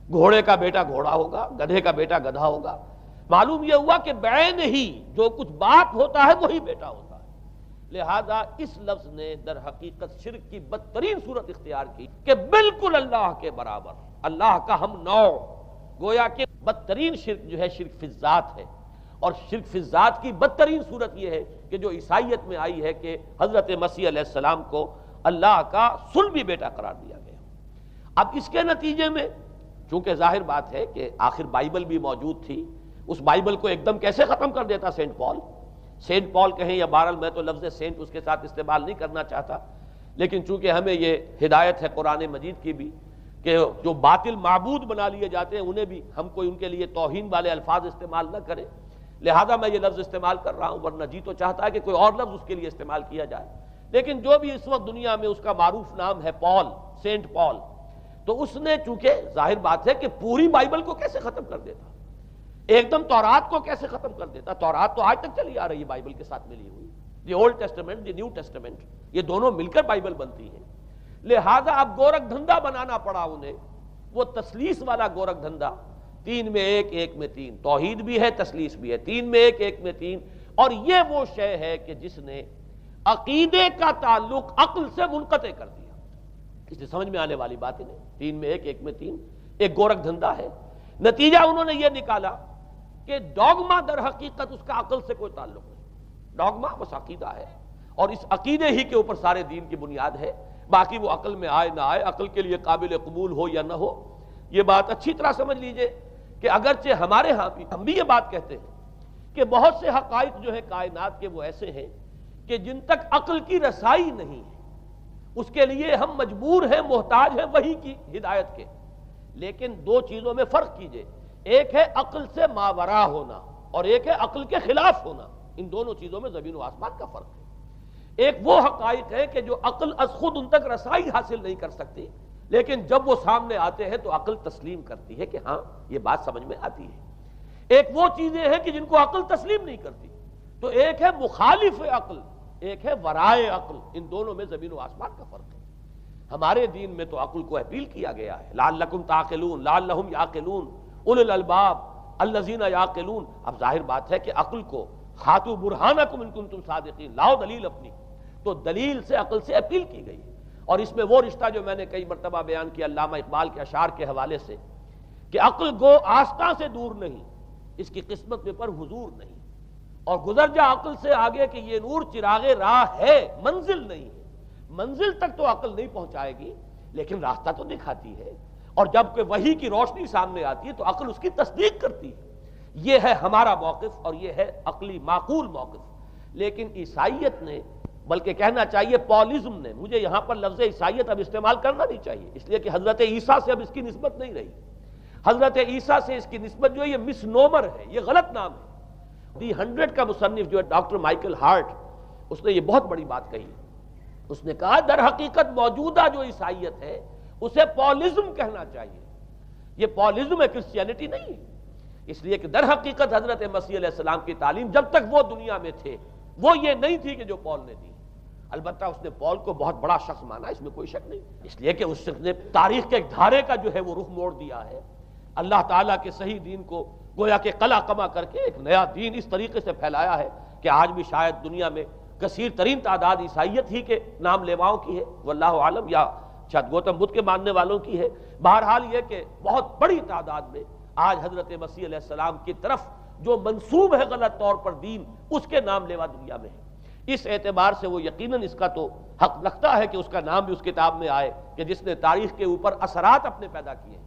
Speaker 1: گھوڑے کا بیٹا گھوڑا ہوگا، گدھے کا بیٹا گدھا ہوگا۔ معلوم یہ ہوا کہ بعین ہی جو کچھ باپ ہوتا ہے وہی بیٹا ہوتا ہے۔ لہذا اس لفظ نے در حقیقت شرک کی بدترین صورت اختیار کی کہ بالکل اللہ کے برابر، اللہ کا ہم نوع، گویا کہ بدترین شرک جو ہے شرک فی الذات ہے۔ اور شرک فی الذات کی بدترین صورت یہ ہے کہ جو عیسائیت میں آئی ہے کہ حضرت مسیح علیہ السلام کو اللہ کا صلبی بیٹا قرار دیا گیا۔ اب اس کے نتیجے میں چونکہ ظاہر بات ہے کہ آخر بائبل بھی موجود تھی، اس بائبل کو ایک دم کیسے ختم کر دیتا سینٹ پال کہیں یا بہرحال میں تو لفظ سینٹ اس کے ساتھ استعمال نہیں کرنا چاہتا، لیکن چونکہ ہمیں یہ ہدایت ہے قرآن مجید کی بھی کہ جو باطل معبود بنا لیے جاتے ہیں انہیں بھی ہم کوئی ان کے لیے توہین والے الفاظ استعمال نہ کریں، لہذا میں یہ لفظ استعمال کر رہا ہوں، ورنہ جی تو چاہتا ہے کہ کوئی اور لفظ اس کے لیے استعمال کیا جائے، لیکن جو بھی اس وقت دنیا میں اس کا معروف نام ہے پال، سینٹ پال، تو اس نے چونکہ ظاہر بات ہے کہ پوری بائبل کو کیسے ختم کر دیتا، ایک دم تورات کو کیسے ختم کر دیتا، تورات تو آج تک چلی آ رہی ہے بائبل کے ساتھ ملی ہوئی، the old testament the new testament, یہ دونوں مل کر بائبل بنتی ہیں، لہذا اب گورکھ دھندا بنانا پڑا انہیں، وہ تثلیث والا گورکھ دھندا، 3 میں 1 1 میں 3، توحید بھی ہے تثلیث بھی ہے، 3 میں 1 1 میں 3، اور یہ وہ شے ہے کہ جس نے عقیدے کا تعلق عقل سے منقطع کر دیا، اس سے سمجھ میں آنے والی بات ہی نہیں، 3 میں 1 1 میں 3 ایک گورکھ دھندا ہے۔ نتیجہ انہوں نے یہ نکالا کہ ڈوگما در حقیقت اس کا عقل سے کوئی تعلق نہیں، ڈوگما بس عقیدہ ہے، اور اس عقیدے ہی کے اوپر سارے دین کی بنیاد ہے، باقی وہ عقل میں آئے نہ آئے، عقل کے لیے قابل قبول ہو یا نہ ہو، یہ بات اچھی طرح سمجھ لیجئے کہ اگرچہ ہمارے ہاں بھی ہم بھی یہ بات کہتے ہیں کہ بہت سے حقائق جو ہے کائنات کے وہ ایسے ہیں کہ جن تک عقل کی رسائی نہیں ہے اس کے لیے ہم مجبور ہیں، محتاج ہیں وحی کی ہدایت کے، لیکن 2 چیزوں میں فرق کیجئے، ایک ہے عقل سے ماورا ہونا اور ایک ہے عقل کے خلاف ہونا، ان دونوں چیزوں میں زمین و آسمان کا فرق ہے۔ ایک وہ حقائق ہے کہ جو عقل از خود ان تک رسائی حاصل نہیں کر سکتی، لیکن جب وہ سامنے آتے ہیں تو عقل تسلیم کرتی ہے کہ ہاں یہ بات سمجھ میں آتی ہے۔ ایک وہ چیزیں ہیں کہ جن کو عقل تسلیم نہیں کرتی، تو ایک ہے مخالف عقل، ایک ہے ورائے عقل، ان دونوں میں زمین و آسمان کا فرق ہے۔ ہمارے دین میں تو عقل کو اپیل کیا گیا ہے، لعلکم تعقلون، لعلہم یعقلون، اولو الالباب الذین یعقلون۔ اب ظاہر بات ہے کہ عقل کو ہاتھو برہانکم ان کنتم صادقین، لاؤ دلیل اپنی، تو دلیل سے عقل سے اپیل کی گئی ہے۔ اور اس میں وہ رشتہ جو میں نے کئی مرتبہ بیان کیا علامہ اقبال کے اشعار کے حوالے سے کہ عقل گو آستاں سے دور نہیں، اس کی قسمت میں پر حضور نہیں، اور گزر جا عقل سے آگے کہ یہ نور چراغ راہ ہے، منزل نہیں ہے، منزل تک تو عقل نہیں پہنچائے گی لیکن راستہ تو دکھاتی ہے، اور جب کہ وحی کی روشنی سامنے آتی ہے تو عقل اس کی تصدیق کرتی ہے۔ یہ ہے ہمارا موقف اور یہ ہے عقلی معقول موقف۔ لیکن عیسائیت نے، بلکہ کہنا چاہیے پالزم نے، مجھے یہاں پر لفظ عیسائیت اب استعمال کرنا نہیں چاہیے اس لیے کہ حضرت عیسیٰ سے اب اس کی نسبت نہیں رہی، حضرت عیسیٰ سے اس کی نسبت جو ہے یہ مس نومر ہے، یہ غلط نام ہے۔ دی 100 کا مصنف جو ہے ڈاکٹر مائیکل ہارٹ، اس نے یہ بہت بڑی بات کہی، اس نے کہا در حقیقت موجودہ جو عیسائیت ہے اسے پالزم کہنا چاہیے، یہ پالزم ہے، کرسچینٹی نہیں ہے، اس لیے کہ در حقیقت حضرت مسیح علیہ السلام کی تعلیم جب تک وہ دنیا میں تھے وہ یہ نہیں تھی کہ جو پال نے دی، البتہ اس نے پال کو بہت بڑا شخص مانا، اس میں کوئی شک نہیں، اس لیے کہ اس نے تاریخ کے ایک دھارے کا جو ہے وہ رخ موڑ دیا ہے، اللہ تعالیٰ کے صحیح دین کو گویا کہ قلع قمع کر کے ایک نیا دین اس طریقے سے پھیلایا ہے کہ آج بھی شاید دنیا میں کثیر ترین تعداد عیسائیت ہی کے نام لیواؤں کی ہے، واللہ عالم، یا شاید گوتم بدھ کے ماننے والوں کی ہے، بہرحال یہ کہ بہت بڑی تعداد میں آج حضرت مسیح علیہ السلام کی طرف جو منسوب ہے غلط طور پر دین، اس کے نام لیوا دنیا میں ہے۔ اس اعتبار سے وہ یقیناً اس کا تو حق رکھتا ہے کہ اس کا نام بھی اس کتاب میں آئے کہ جس نے تاریخ کے اوپر اثرات اپنے پیدا کیے،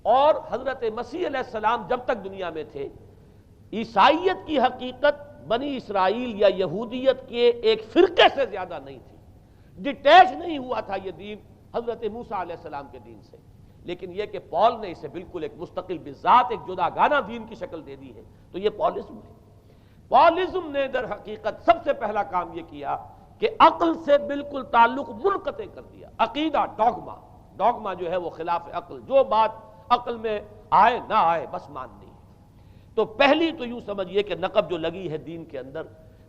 Speaker 1: اور حضرت مسیح علیہ السلام جب تک دنیا میں تھے عیسائیت کی حقیقت بنی اسرائیل یا یہودیت کے ایک فرقے سے زیادہ نہیں تھی، ڈیٹیچ نہیں ہوا تھا یہ دین حضرت موسیٰ علیہ السلام کے دین سے، لیکن یہ کہ پال نے اسے بالکل ایک مستقل بذات ایک جدا گانا دین کی شکل دے دی ہے، تو یہ پالزم ہے۔ پالزم نے در حقیقت سب سے پہلا کام یہ کیا کہ عقل سے بالکل تعلق منقطع کر دیا، عقیدہ ڈوگما جو ہے وہ خلاف عقل، جو بات عقل میں آئے نہ آئے بس ماننی ہے۔ تو پہلی تو یوں سمجھیے کہ نقب جو لگی ہے دین کے اندر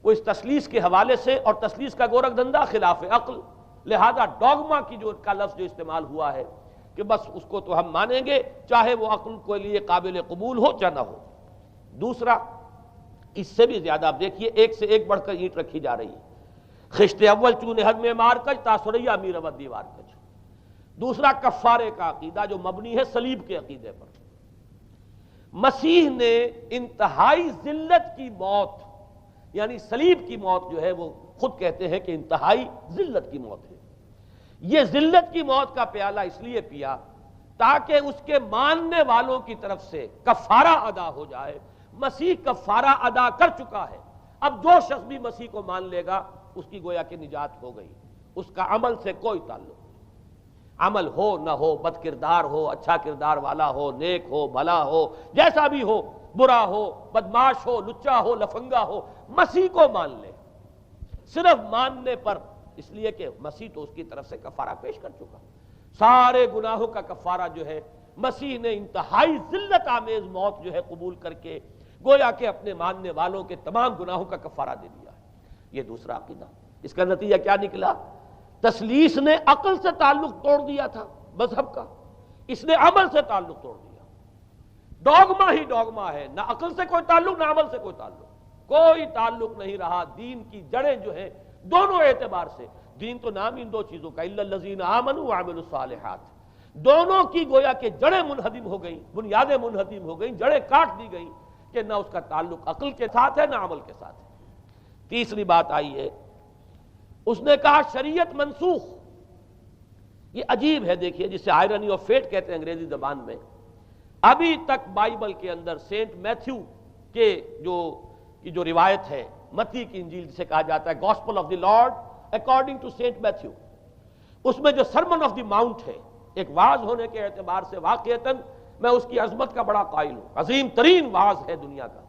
Speaker 1: وہ اس تثلیث کے حوالے سے، اور تثلیث کا گورکھ دھندا خلاف عقل، لہذا ڈوگما کی جو کا لفظ جو استعمال ہوا ہے کہ بس اس کو تو ہم مانیں گے چاہے وہ عقل کے لیے قابل قبول ہو چاہے نہ ہو۔ دوسرا اس سے بھی زیادہ آپ دیکھیے ایک سے ایک بڑھ کر اینٹ رکھی جا رہی ہے، خشت اول چون حد میں مار کج تاثریا میرود دیوار کج۔ دوسرا کفارے کا عقیدہ جو مبنی ہے صلیب کے عقیدے پر، مسیح نے انتہائی ذلت کی موت، یعنی صلیب کی موت جو ہے وہ خود کہتے ہیں کہ انتہائی ذلت کی موت ہے۔ یہ ذلت کی موت کا پیالہ اس لیے پیا تاکہ اس کے ماننے والوں کی طرف سے کفارہ ادا ہو جائے۔ مسیح کفارہ ادا کر چکا ہے، اب جو شخص بھی مسیح کو مان لے گا اس کی گویا کہ نجات ہو گئی، اس کا عمل سے کوئی تعلق نہیں۔ عمل ہو نہ ہو، بد کردار ہو، اچھا کردار والا ہو، نیک ہو، بھلا ہو، جیسا بھی ہو، برا ہو، بدماش ہو، لچا ہو، لفنگا ہو، مسیح کو مان لے، صرف ماننے پر، اس لیے کہ مسیح تو اس کی طرف سے کفارہ پیش کر چکا۔ سارے گناہوں کا کفارہ جو ہے مسیح نے انتہائی ذلت آمیز موت جو ہے قبول کر کے گویا کہ اپنے ماننے والوں کے تمام گناہوں کا کفارہ دے دیا ہے۔ یہ دوسرا عقیدہ۔ اس کا نتیجہ کیا نکلا؟ تثلیث نے عقل سے تعلق توڑ دیا تھا مذہب کا، اس نے عمل سے تعلق توڑ دیا۔ ڈوگما ہی ڈوگما ہے، نہ عقل سے کوئی تعلق نہ عمل سے کوئی تعلق، کوئی تعلق نہیں رہا۔ دین کی جڑیں جو ہیں دونوں اعتبار سے، دین تو نام ان دو چیزوں کا، الا الذین آمنوا وعملوا الصالحات، دونوں کی گویا کہ جڑیں منہدم ہو گئیں، بنیادیں منہدم ہو گئیں، جڑیں کاٹ دی گئیں کہ نہ اس کا تعلق عقل کے ساتھ ہے نہ عمل کے ساتھ ہے۔ تیسری بات آئی ہے، اس نے کہا شریعت منسوخ۔ یہ عجیب ہے، دیکھیے، جسے آئرنی آف فیٹ کہتے ہیں انگریزی زبان میں۔ ابھی تک بائبل کے اندر سینٹ میتھیو کے جو روایت ہے، متی کی انجیل جسے کہا جاتا ہے، gospel of the Lord according to Saint Matthew, اس میں جو سرمن آف دی ماؤنٹ ہے، ایک واعظ ہونے کے اعتبار سے واقعتاً میں اس کی عظمت کا بڑا قائل ہوں، عظیم ترین واعظ ہے دنیا کا۔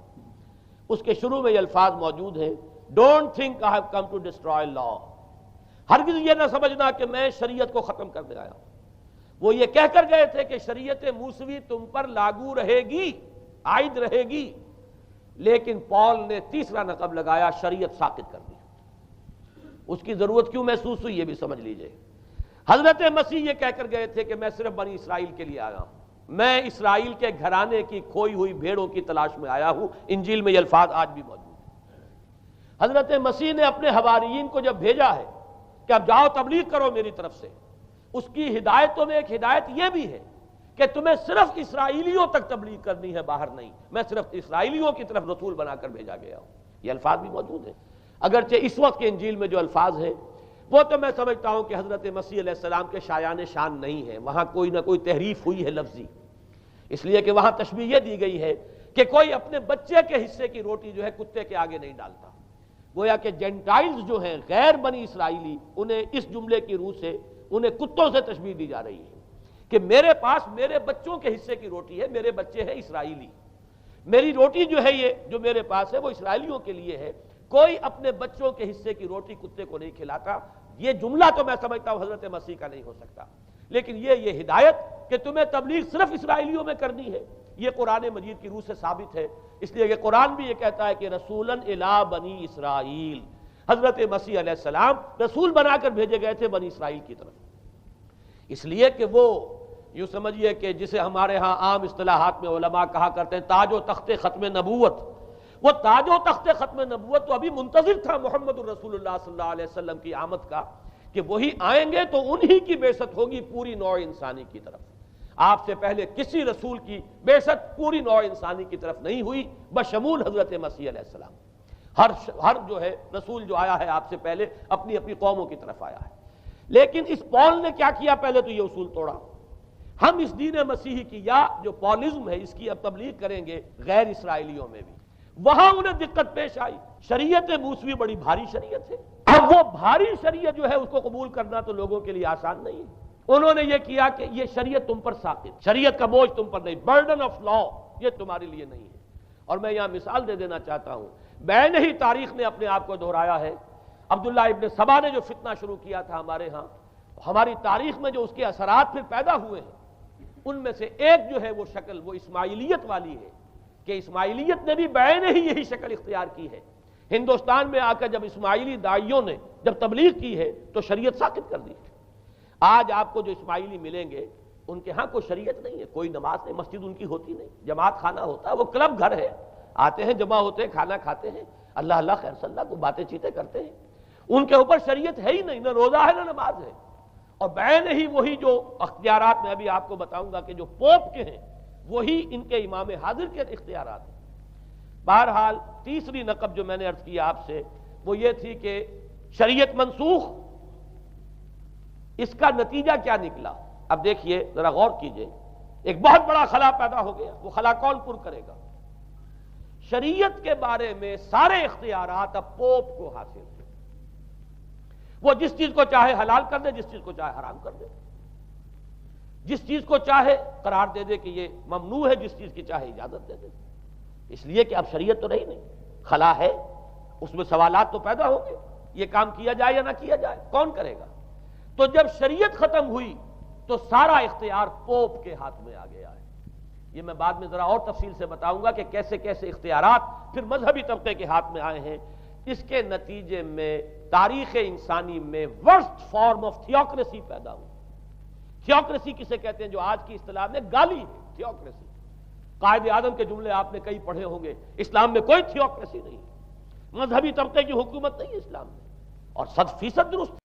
Speaker 1: اس کے شروع میں یہ الفاظ موجود ہیں، don't think I have come to destroy law, ہرگز یہ نہ سمجھنا کہ میں شریعت کو ختم کرنے آیا ہوں۔ وہ یہ کہہ کر گئے تھے کہ شریعت موسوی تم پر لاگو رہے گی، عائد رہے گی، لیکن پال نے تیسرا نقب لگایا، شریعت ساقط کر دی۔ اس کی ضرورت کیوں محسوس ہوئی یہ بھی سمجھ لیجئے۔ حضرت مسیح یہ کہہ کر گئے تھے کہ میں صرف بنی اسرائیل کے لیے آیا ہوں، میں اسرائیل کے گھرانے کی کھوئی ہوئی بھیڑوں کی تلاش میں آیا ہوں۔ انجیل میں یہ الفاظ آج بھی موجود ہیں۔ حضرت مسیح نے اپنے حواریین کو جب بھیجا ہے کہ اب جاؤ تبلیغ کرو میری طرف سے، اس کی ہدایتوں میں ایک ہدایت یہ بھی ہے کہ تمہیں صرف اسرائیلیوں تک تبلیغ کرنی ہے، باہر نہیں، میں صرف اسرائیلیوں کی طرف رسول بنا کر بھیجا گیا ہوں۔ یہ الفاظ بھی موجود ہیں، اگرچہ اس وقت کے انجیل میں جو الفاظ ہیں وہ تو میں سمجھتا ہوں کہ حضرت مسیح علیہ السلام کے شایان شان نہیں ہے، وہاں کوئی نہ کوئی تحریف ہوئی ہے لفظی، اس لیے کہ وہاں تشبیہ یہ دی گئی ہے کہ کوئی اپنے بچے کے حصے کی روٹی جو ہے کتے کے آگے نہیں ڈالتا۔ گویا کہ جینٹائلز جو ہیں، غیر بنی اسرائیلی، انہیں اس جملے کی روح سے انہیں کتوں سے تشبیہ دی جا رہی ہے کہ میرے پاس میرے بچوں کے حصے کی روٹی ہے، میرے بچے ہیں اسرائیلی، میری روٹی جو ہے یہ جو میرے پاس ہے وہ اسرائیلیوں کے لیے ہے، کوئی اپنے بچوں کے حصے کی روٹی کتے کو نہیں کھلاتا۔ یہ جملہ تو میں سمجھتا ہوں حضرت مسیح کا نہیں ہو سکتا، لیکن یہ ہدایت کہ تمہیں تبلیغ صرف اسرائیلیوں میں کرنی ہے، یہ قرآن مجید کی روح سے ثابت ہے۔ اس لیے کہ قرآن بھی یہ کہتا ہے کہ رسولاً الی بنی اسرائیل، حضرت مسیح علیہ السلام رسول بنا کر بھیجے گئے تھے بنی اسرائیل کی طرف، اس لیے کہ وہ یوں سمجھیے کہ جسے ہمارے ہاں عام اصطلاحات میں علماء کہا کرتے ہیں تاج و تخت ختم نبوت، وہ تاج و تخت ختم نبوت تو ابھی منتظر تھا محمد الرسول اللہ صلی اللہ علیہ وسلم کی آمد کا، کہ وہی آئیں گے تو انہی کی بعثت ہوگی پوری نوع انسانی کی طرف۔ آپ سے پہلے کسی رسول کی بعثت پوری نوع انسانی کی طرف نہیں ہوئی بشمول حضرت مسیح علیہ السلام۔ ہر جو ہے رسول جو آیا ہے آپ سے پہلے اپنی اپنی قوموں کی طرف آیا ہے، لیکن اس پال نے کیا کیا؟ پہلے تو یہ اصول توڑا، ہم اس دین مسیحی کی یا جو پالزم ہے اس کی اب تبلیغ کریں گے غیر اسرائیلیوں میں بھی۔ وہاں انہیں دقت پیش آئی، شریعت موسوی بڑی بھاری شریعت ہے، اب وہ بھاری شریعت جو ہے اس کو قبول کرنا تو لوگوں کے لیے آسان نہیں ہے۔ انہوں نے یہ کیا کہ یہ شریعت تم پر ساقط، شریعت کا بوجھ تم پر نہیں، برڈن آف لا یہ تمہارے لیے نہیں ہے۔ اور میں یہاں مثال دے دینا چاہتا ہوں، بین ہی تاریخ نے اپنے آپ کو دہرایا ہے۔ عبداللہ ابن سبا نے جو فتنہ شروع کیا تھا ہمارے ہاں، ہماری تاریخ میں جو اس کے اثرات پھر پیدا ہوئے ہیں، ان میں سے ایک جو ہے وہ شکل وہ اسماعیلیت والی ہے، کہ اسماعیلیت نے بھی بین ہی یہی شکل اختیار کی ہے۔ ہندوستان میں آ کر جب اسماعیلی داعیوں نے جب تبلیغ کی ہے تو شریعت ساقط کر دی۔ آج آپ کو جو اسماعیلی ملیں گے ان کے ہاں کوئی شریعت نہیں ہے، کوئی نماز نہیں، مسجد ان کی ہوتی نہیں، جماعت خانہ ہوتا ہے، وہ کلب گھر ہے، آتے ہیں جمع ہوتے ہیں، کھانا کھاتے ہیں، اللہ اللہ خیر صلی اللہ کو باتیں چیتیں کرتے ہیں، ان کے اوپر شریعت ہے ہی نہیں، نہ روزہ ہے نہ نماز ہے۔ اور بین ہی وہی جو اختیارات میں ابھی آپ کو بتاؤں گا کہ جو پوپ کے ہیں وہی ان کے امام حاضر کے اختیارات ہیں۔ بہرحال تیسری نقب جو میں نے عرض کیا آپ سے وہ یہ تھی کہ شریعت منسوخ، اس کا نتیجہ کیا نکلا؟ اب دیکھیے ذرا غور کیجئے، ایک بہت بڑا خلا پیدا ہو گیا، وہ خلا کون پر کرے گا؟ شریعت کے بارے میں سارے اختیارات اب پوپ کو حاصل ہیں۔ وہ جس چیز کو چاہے حلال کر دے، جس چیز کو چاہے حرام کر دے، جس چیز کو چاہے قرار دے دے کہ یہ ممنوع ہے، جس چیز کی چاہے اجازت دے دے، اس لیے کہ اب شریعت تو رہی نہیں، خلا ہے، اس میں سوالات تو پیدا ہوں گے، یہ کام کیا جائے یا نہ کیا جائے، کون کرے گا؟ تو جب شریعت ختم ہوئی تو سارا اختیار پوپ کے ہاتھ میں آ گیا ہے۔ یہ میں بعد میں ذرا اور تفصیل سے بتاؤں گا کہ کیسے کیسے اختیارات پھر مذہبی طبقے کے ہاتھ میں آئے ہیں۔ اس کے نتیجے میں تاریخ انسانی میں ورسٹ فارم آف تھیوکریسی پیدا ہوئی۔ تھیوکریسی کسے کہتے ہیں؟ جو آج کی اصطلاح میں گالی ہے، تھیوکریسی۔ قائد اعظم کے جملے آپ نے کئی پڑھے ہوں گے، اسلام میں کوئی تھیوکریسی نہیں ہے، مذہبی طبقے کی حکومت نہیں ہے اسلام میں، اور 100% درست